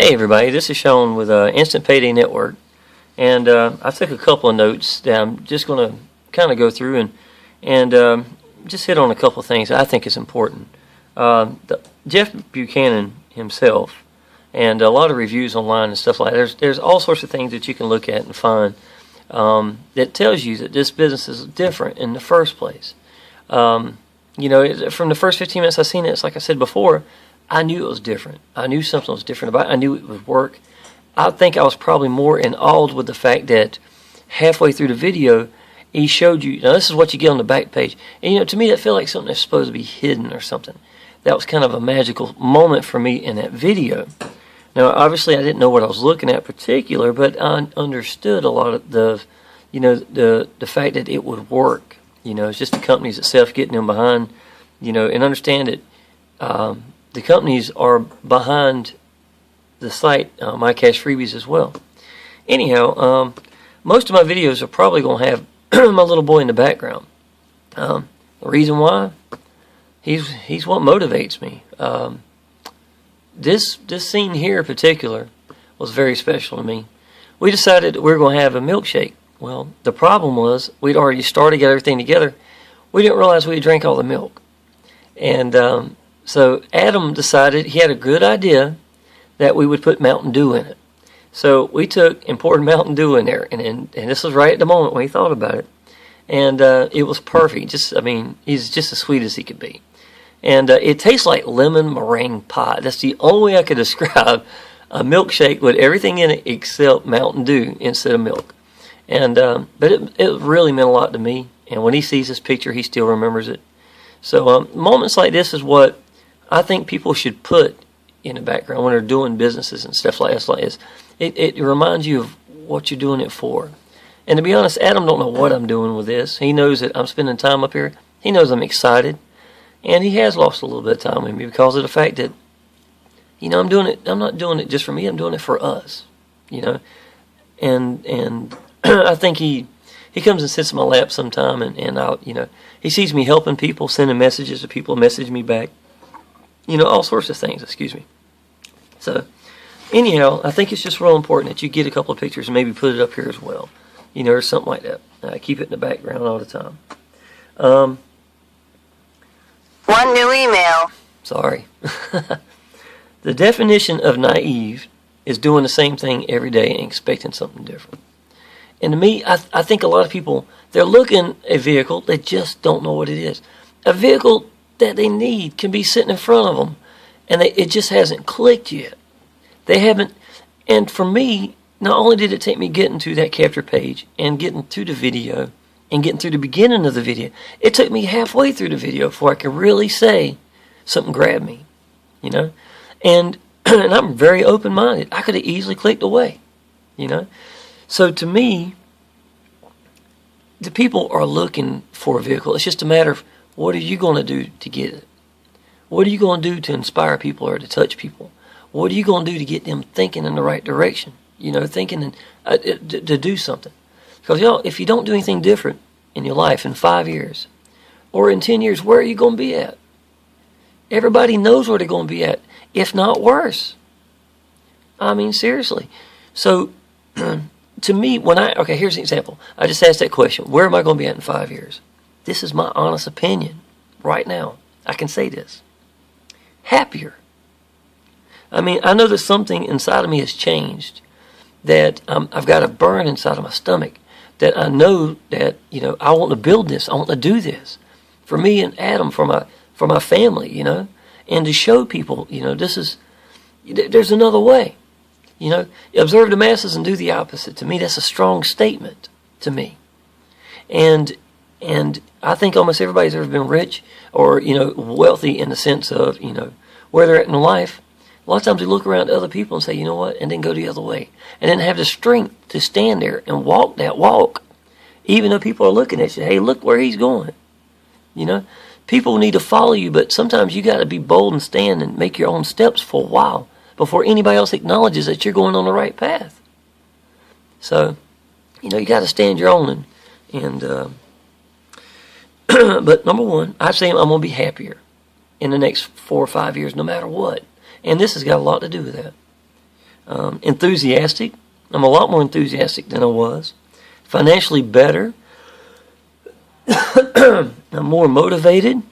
Hey everybody, this is Shawn with Instant Payday Network, and I took a couple of notes that I'm just going to kind of go through and just hit on a couple of things I think is important. Jeff Buchanan himself, and a lot of reviews online and stuff like that. There's all sorts of things that you can look at and find that tells you that this business is different in the first place. From the first 15 minutes I seen it, it's like I said before, I knew it was different. I knew something was different about it. I knew it would work. I think I was probably more enthralled with the fact that halfway through the video, he showed you, now this is what you get on the back page. And to me that felt like something that's supposed to be hidden or something. That was kind of a magical moment for me in that video. Now obviously I didn't know what I was looking at particular, but I understood a lot of the fact that it would work. It's just the companies itself getting them behind, and understand that the companies are behind the site, My Cash Freebies as well. Anyhow, most of my videos are probably going to have my little boy in the background. The reason why? He's what motivates me. This scene here in particular was very special to me. We decided that we were going to have a milkshake. Well, the problem was we'd already started to get everything together. We didn't realize we had drank all the milk. And so Adam decided he had a good idea that we would put Mountain Dew in it. So we took and poured Mountain Dew in there, and this was right at the moment when he thought about it. And it was perfect. He's just as sweet as he could be. And it tastes like lemon meringue pie. That's the only way I could describe a milkshake with everything in it except Mountain Dew instead of milk. And but it really meant a lot to me. And when he sees this picture, he still remembers it. So moments like this is what I think people should put in the background when they're doing businesses and stuff like this. It reminds you of what you're doing it for. And to be honest, Adam don't know what I'm doing with this. He knows that I'm spending time up here. He knows I'm excited. And he has lost a little bit of time with me because of the fact that, I'm doing it. I'm not doing it just for me. I'm doing it for us, And I think he comes and sits in my lap sometime, and I'll, he sees me helping people, sending messages to people, message me back. All sorts of things, excuse me. So, anyhow, I think it's just real important that you get a couple of pictures and maybe put it up here as well. Or something like that. Keep it in the background all the time. One new email. Sorry. The definition of naive is doing the same thing every day and expecting something different. And to me, I think a lot of people, they're looking at a vehicle, they just don't know what it is. A vehicle that they need can be sitting in front of them, and it just hasn't clicked yet. They haven't, and for me, not only did it take me getting to that capture page and getting to the video and getting through the beginning of the video, it took me halfway through the video before I could really say something grabbed me, And I'm very open-minded. I could have easily clicked away, So to me, the people are looking for a vehicle. It's just a matter of what are you going to do to get it? What are you going to do to inspire people or to touch people? What are you going to do to get them thinking in the right direction? Thinking to do something. Because, if you don't do anything different in your life in 5 years or in 10 years, where are you going to be at? Everybody knows where they're going to be at, if not worse. Seriously. So, to me, here's an example. I just asked that question. Where am I going to be at in 5 years? This is my honest opinion right now. I can say this. Happier. I know that something inside of me has changed. That I've got a burn inside of my stomach. That I know that, I want to build this. I want to do this. For me and Adam, for my family, And to show people, there's another way. Observe the masses and do the opposite. To me, that's a strong statement to me. And I think almost everybody's ever been rich or, wealthy in the sense of, where they're at in life. A lot of times we look around at other people and say, you know what, and then go the other way. And then have the strength to stand there and walk that walk. Even though people are looking at you, hey, look where he's going. People need to follow you, but sometimes you got to be bold and stand and make your own steps for a while before anybody else acknowledges that you're going on the right path. So, you got to stand your own. But number one, I say I'm going to be happier in the next 4 or 5 years, no matter what. And this has got a lot to do with that. Enthusiastic. I'm a lot more enthusiastic than I was. Financially better. I'm more motivated.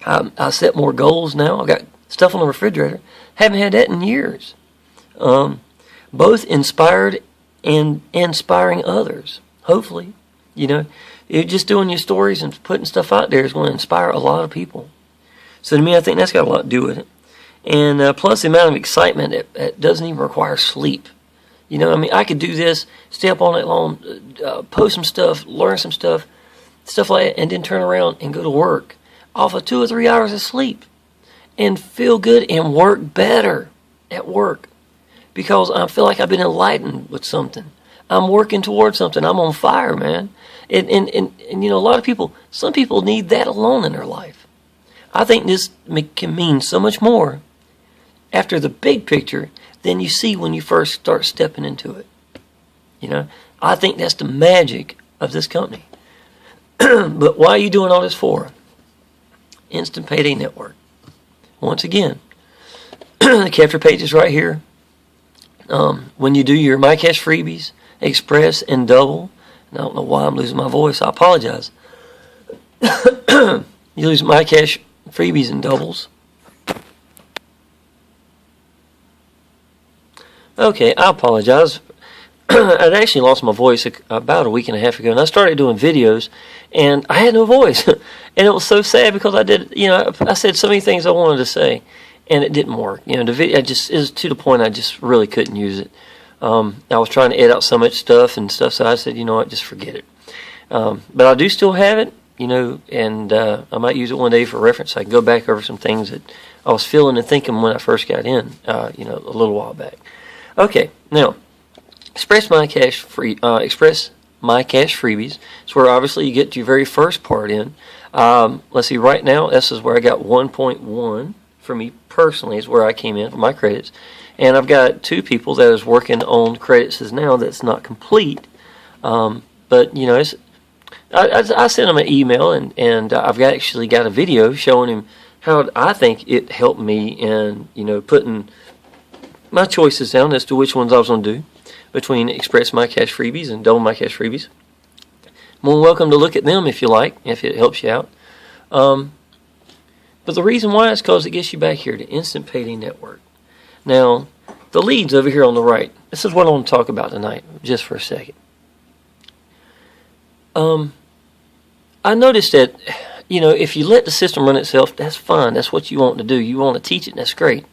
I set more goals now. I got stuff on the refrigerator. Haven't had that in years. Both inspired and inspiring others. Hopefully, you're just doing your stories and putting stuff out there is going to inspire a lot of people. So to me, I think that's got a lot to do with it. And plus the amount of excitement that doesn't even require sleep. I could do this, stay up all night long, post some stuff, learn some stuff like that, and then turn around and go to work off of 2 or 3 hours of sleep and feel good and work better at work because I feel like I've been enlightened with something. I'm working towards something. I'm on fire, man. And a lot of people, some people need that alone in their life. I think this can mean so much more after the big picture than you see when you first start stepping into it. I think that's the magic of this company. But why are you doing all this for? Instant Payday Network. Once again, the capture page is right here. When you do your MyCash freebies, Express and Double, and I don't know why I'm losing my voice, I apologize. You lose MyCash freebies and doubles. Okay, I apologize. I'd actually lost my voice about a week and a half ago, and I started doing videos, and I had no voice. And it was so sad because I said so many things I wanted to say, and it didn't work. The video, it was to the point I just really couldn't use it. I was trying to edit out so much stuff, so I said, what, just forget it. But I do still have it, and I might use it one day for reference. I can go back over some things that I was feeling and thinking when I first got in, a little while back. Okay, now, Express MyCash freebies. It's where obviously you get your very first part in. Let's see, right now, this is where I got 1.1 for me personally, is where I came in for my credits. And I've got 2 people that is working on credits now that's not complete. But, I sent him an email, and I've actually got a video showing him how I think it helped me in, putting my choices down as to which ones I was going to do between Express MyCash freebies and Double MyCash freebies. More welcome to look at them if you like, if it helps you out. But the reason why is because it gets you back here to Instant Payday Network. Now, the leads over here on the right, this is what I want to talk about tonight, just for a second. I noticed that, if you let the system run itself, that's fine. That's what you want to do. You want to teach it, and that's great.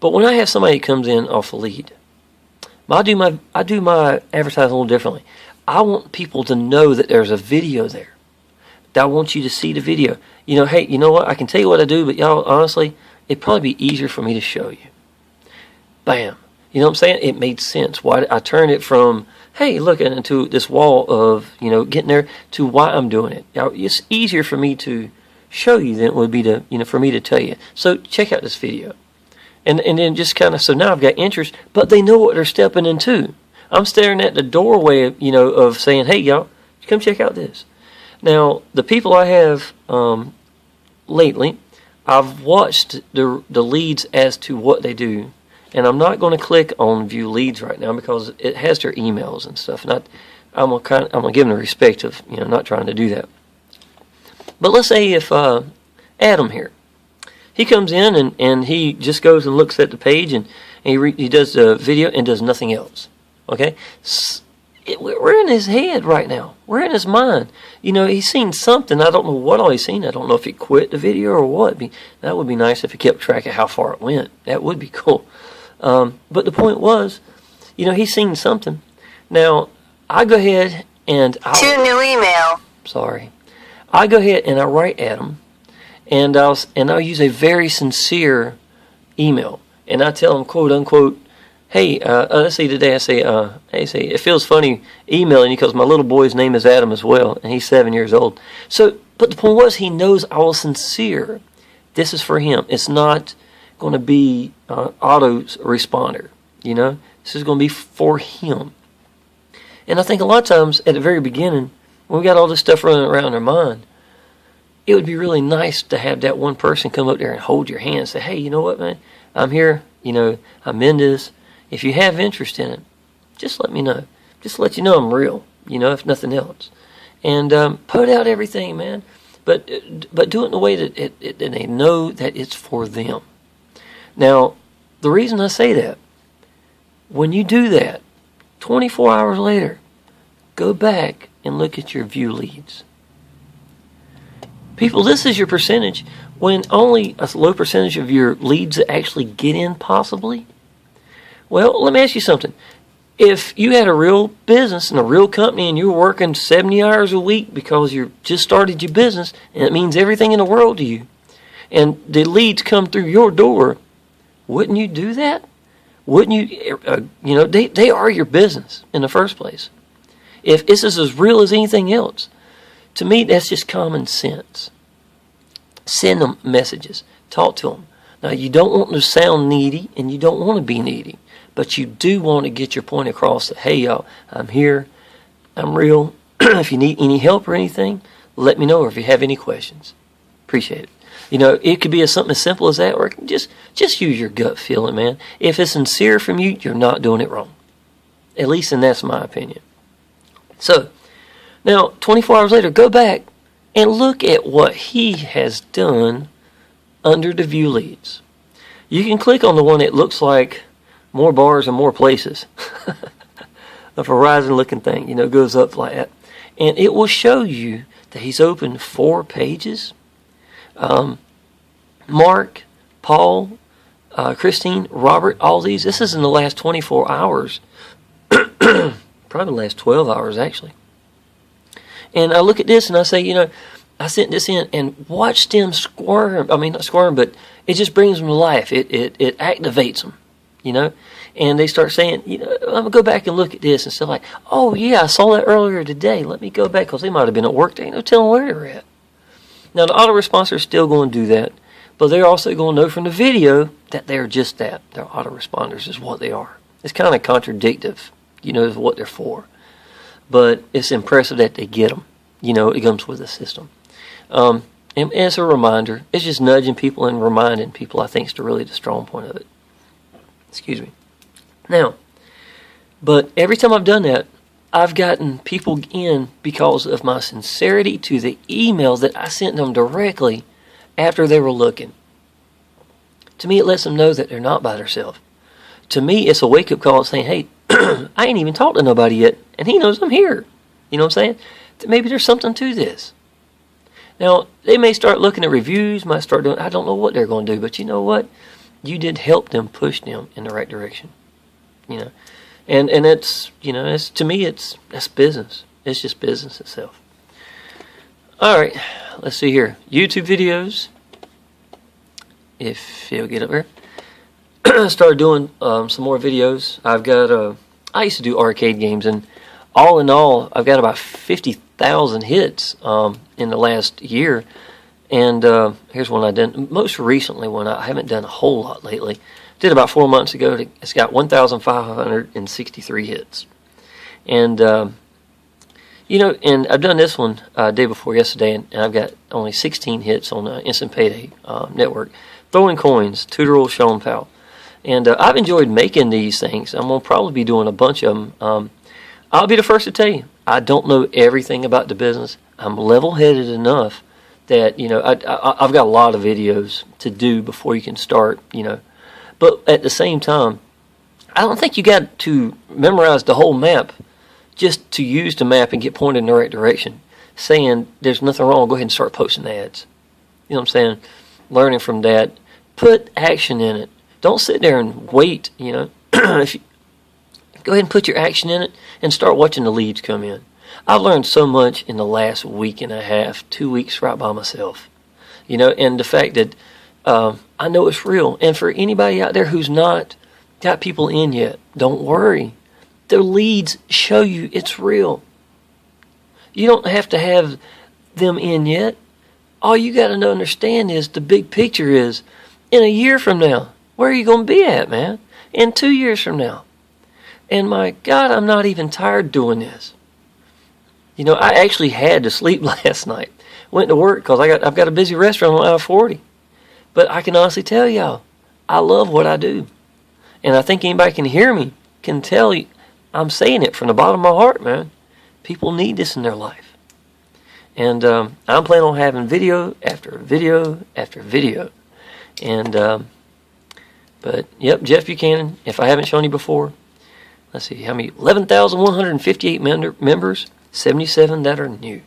But when I have somebody that comes in off a lead, I do my advertising a little differently. I want people to know that there's a video there. I want you to see the video. Hey, you know what? I can tell you what I do, but y'all, honestly, it'd probably be easier for me to show you. Bam. You know what I'm saying? It made sense. Why I turned it from, hey, look into this wall of, getting there to why I'm doing it. Now, it's easier for me to show you than it would be to, for me to tell you. So check out this video. And then just kind of, so now I've got interest, but they know what they're stepping into. I'm staring at the doorway, of saying, hey, y'all, come check out this. Now, the people I have lately, I've watched the leads as to what they do. And I'm not going to click on view leads right now because it has their emails and stuff. And I'm going to give them the respect of, not trying to do that. But let's say if Adam here, he comes in and he just goes and looks at the page and he does the video and does nothing else. Okay? We're in his head right now. We're in his mind. He's seen something. I don't know what all he's seen. I don't know if he quit the video or what. That would be nice if he kept track of how far it went. That would be cool. But the point was, he's seen something. Now, I go ahead and To new email. Sorry. I go ahead and I write Adam. And I'll use a very sincere email, and I tell them, quote unquote, hey, let's see today. I say, it feels funny emailing you because my little boy's name is Adam as well, and he's 7 years old. So, but the point was, he knows I was sincere. This is for him. It's not going to be auto responder. This is going to be for him. And I think a lot of times at the very beginning, when we got all this stuff running around our mind, it would be really nice to have that one person come up there and hold your hand and say, hey, you know what, man? I'm here. I'm in this. If you have interest in it, just let me know. Just let you know I'm real, if nothing else. And put out everything, man. But do it in a way that they know that it's for them. Now, the reason I say that, when you do that, 24 hours later, go back and look at your view leads. People, this is your percentage. When only a low percentage of your leads actually get in, possibly. Well, let me ask you something. If you had a real business and a real company and you were working 70 hours a week because you just started your business and it means everything in the world to you, and the leads come through your door, wouldn't you do that? Wouldn't you, they are your business in the first place. If this is as real as anything else, to me, that's just common sense. Send them messages. Talk to them. Now, you don't want to sound needy and you don't want to be needy. But you do want to get your point across that, hey, y'all, I'm here. I'm real. If you need any help or anything, let me know. Or if you have any questions, appreciate it. It could be something as simple as that, or just use your gut feeling, man. If it's sincere from you, you're not doing it wrong. At least, and that's my opinion. So, now, 24 hours later, go back and look at what he has done under the view leads. You can click on the one that looks like more bars and more places. A Verizon looking thing, goes up like that. And it will show you that he's opened 4 pages. Mark, Paul, Christine, Robert, all these. This is in the last 24 hours. Probably the last 12 hours, actually. And I look at this and I say, I sent this in and watch them squirm. I mean, not squirm, but it just brings them to life. It activates them. And they start saying, I'm going to go back and look at this and stuff like, oh, yeah, I saw that earlier today. Let me go back because they might have been at work. They ain't no telling where they're at. Now, the autoresponders are still going to do that, but they're also going to know from the video that they're just that. They're autoresponders is what they are. It's kind of contradictive, of what they're for. But it's impressive that they get them. It comes with the system. And it's a reminder. It's just nudging people and reminding people, I think, is really the strong point of it. Excuse me. Now, but every time I've done that, I've gotten people in because of my sincerity to the emails that I sent them directly after they were looking. To me, it lets them know that they're not by themselves. To me, it's a wake-up call saying, hey, I ain't even talked to nobody yet, and he knows I'm here. You know what I'm saying? Maybe there's something to this. Now, they may start looking at reviews, might start doing, I don't know what they're going to do, but you know what? You did help them, push them in the right direction. And it's, it's, to me, that's business. It's just business itself. All right, let's see here. YouTube videos. If you'll get up there. I started doing some more videos. I've got, I used to do arcade games, and all in all, I've got about 50,000 hits in the last year. And here's one I did most recently, one I haven't done a whole lot lately. Did about 4 months ago. It's got 1,563 hits. And, and I've done this one day before yesterday, and I've got only 16 hits on Instant Payday network. Throwing Coins, tutorial Shawn Powell. And I've enjoyed making these things. I'm going to probably be doing a bunch of them. I'll be the first to tell you, I don't know everything about the business. I'm level-headed enough that, I've got a lot of videos to do before you can start, But at the same time, I don't think you got to memorize the whole map just to use the map and get pointed in the right direction. Saying there's nothing wrong, go ahead and start posting ads. You know what I'm saying? Learning from that. Put action in it. Don't sit there and wait, If you, go ahead and put your action in it and start watching the leads come in. I've learned so much in the last week and a half, 2 weeks right by myself. And the fact that I know it's real. And for anybody out there who's not got people in yet, don't worry. The leads show you it's real. You don't have to have them in yet. All you got to understand is the big picture is, in a year from now, where are you going to be at, man? In 2 years from now. And my God, I'm not even tired doing this. I actually had to sleep last night. Went to work because I've got a busy restaurant on I-40. But I can honestly tell y'all, I love what I do. And I think anybody can hear me, can tell you, I'm saying it from the bottom of my heart, man. People need this in their life. And I'm planning on having video after video after video. And, but, yep, Jeff Buchanan, if I haven't shown you before, let's see, how many? 11,158 members, 77 that are new.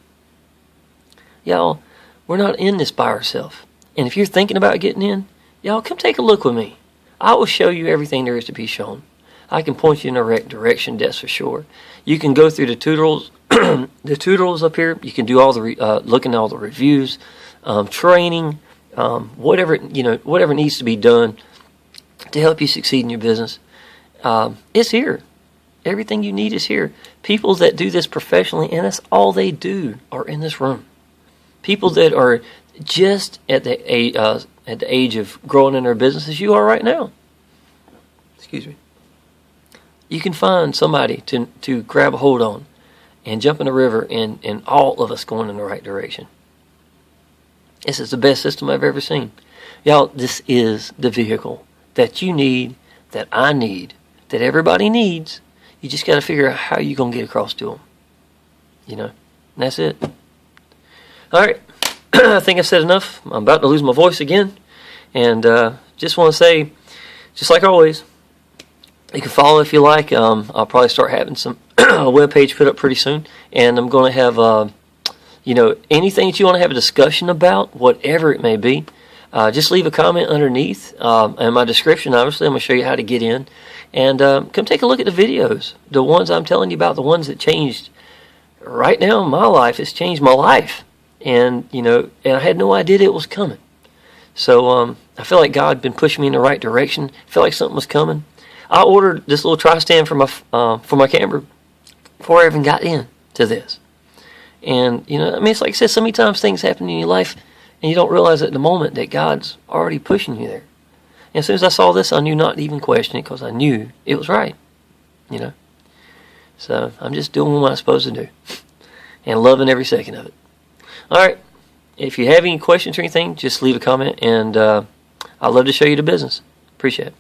Y'all, we're not in this by ourselves. And if you're thinking about getting in, y'all, come take a look with me. I will show you everything there is to be shown. I can point you in the right direction, that's for sure. You can go through the tutorials, the tutorials up here. You can do all the looking at all the reviews, training, whatever whatever needs to be done to help you succeed in your business. It's here. Everything you need is here. People that do this professionally, and that's all they do, are in this room. People that are just at the age of growing in their business as you are right now. Excuse me. You can find somebody to grab a hold on and jump in the river, and all of us going in the right direction. This is the best system I've ever seen. Y'all, this is the vehicle that you need, that I need, that everybody needs. You just got to figure out how you're going to get across to them. You know, and that's it. All right. I think I've said enough. I'm about to lose my voice again. And just want to say, just like always, you can follow if you like. I'll probably start having some a web page put up pretty soon. And I'm going to have, anything that you want to have a discussion about, whatever it may be, just leave a comment underneath. In my description, obviously, I'm going to show you how to get in. And come take a look at the videos. The ones I'm telling you about, the ones that changed right now in my life. It's changed my life. And, and I had no idea it was coming. So I feel like God had been pushing me in the right direction. I feel like something was coming. I ordered this little tri-stand for my camera before I even got into this. And, it's like I said, so many times things happen in your life and you don't realize at the moment that God's already pushing you there. And as soon as I saw this, I knew not to even question it because I knew it was right, So I'm just doing what I'm supposed to do and loving every second of it. All right. If you have any questions or anything, just leave a comment, and I'd love to show you the business. Appreciate it.